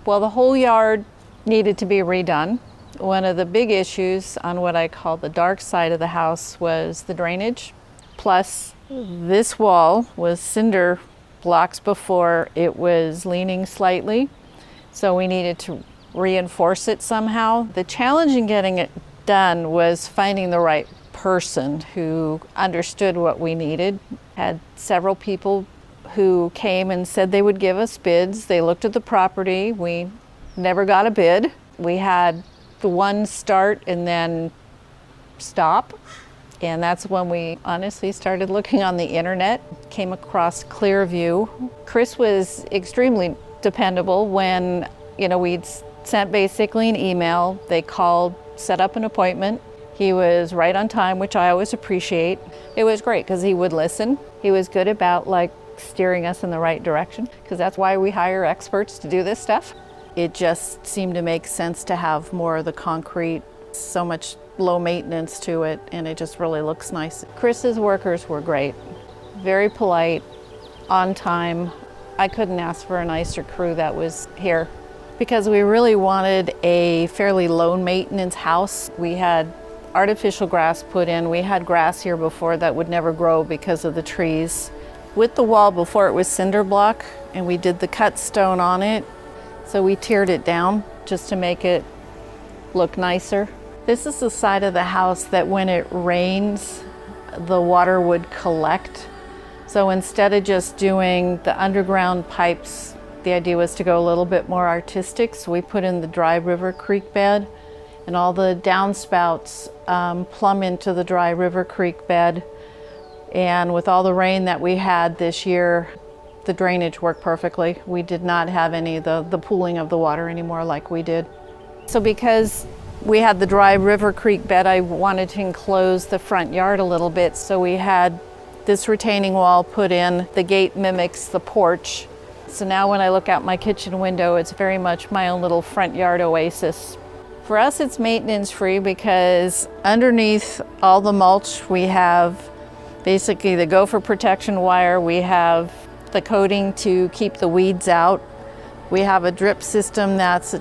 Well, the whole yard needed to be redone. One of the big issues on what I call the dark side of the house was the drainage. Plus, this wall was cinder blocks before. It was leaning slightly, so we needed to reinforce it somehow. The challenge in getting it done was finding the right person who understood what we needed. Had several people who came and said they would give us bids. They looked at the property. We never got a bid. We had the one start and then stop. And that's when we honestly started looking on the internet, came across CLEARVIEW. Chris was extremely dependable when, we'd sent basically an email. They called, set up an appointment. He was right on time, which I always appreciate. It was great because he would listen. He was good about steering us in the right direction, because that's why we hire experts to do this stuff. It just seemed to make sense to have more of the concrete, so much low maintenance to it, and it just really looks nice. Chris's workers were great, very polite, on time. I couldn't ask for a nicer crew that was here, because we really wanted a fairly low maintenance house. We had artificial grass put in. We had grass here before that would never grow because of the trees. With the wall before, it was cinder block, and we did the cut stone on it. So we tiered it down just to make it look nicer. This is the side of the house that when it rains, the water would collect. So instead of just doing the underground pipes, the idea was to go a little bit more artistic. So we put in the dry river creek bed, and all the downspouts plumb into the dry river creek bed. And with all the rain that we had this year, the drainage worked perfectly. We did not have any of the pooling of the water anymore like we did. So because we had the dry river creek bed, I wanted to enclose the front yard a little bit. So we had this retaining wall put in. The gate mimics the porch. So now when I look out my kitchen window, it's very much my own little front yard oasis. For us, it's maintenance free because underneath all the mulch, we have basically the gopher protection wire. We have the coating to keep the weeds out. We have a drip system that's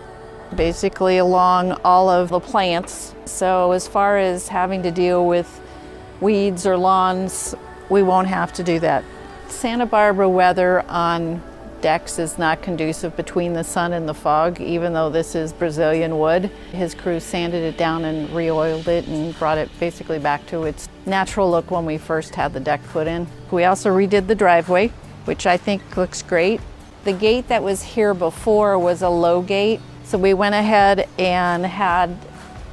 basically along all of the plants. So as far as having to deal with weeds or lawns, we won't have to do that. Santa Barbara weather on decks is not conducive between the sun and the fog, even though this is Brazilian wood. His crew sanded it down and re-oiled it and brought it basically back to its natural look when we first had the deck put in. We also redid the driveway, which I think looks great. The gate that was here before was a low gate, so we went ahead and had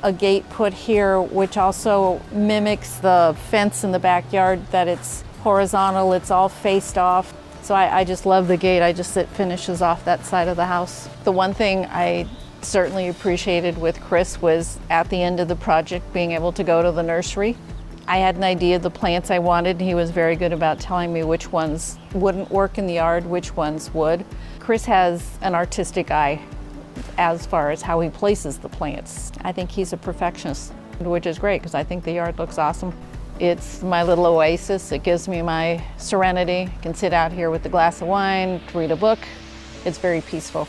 a gate put here, which also mimics the fence in the backyard, that it's horizontal, it's all faced off. So I just love the gate. It finishes off that side of the house. The one thing I certainly appreciated with Chris was at the end of the project being able to go to the nursery. I had an idea of the plants I wanted, and he was very good about telling me which ones wouldn't work in the yard, which ones would. Chris has an artistic eye as far as how he places the plants. I think he's a perfectionist, which is great because I think the yard looks awesome. It's my little oasis. It gives me my serenity. I can sit out here with a glass of wine, read a book. It's very peaceful.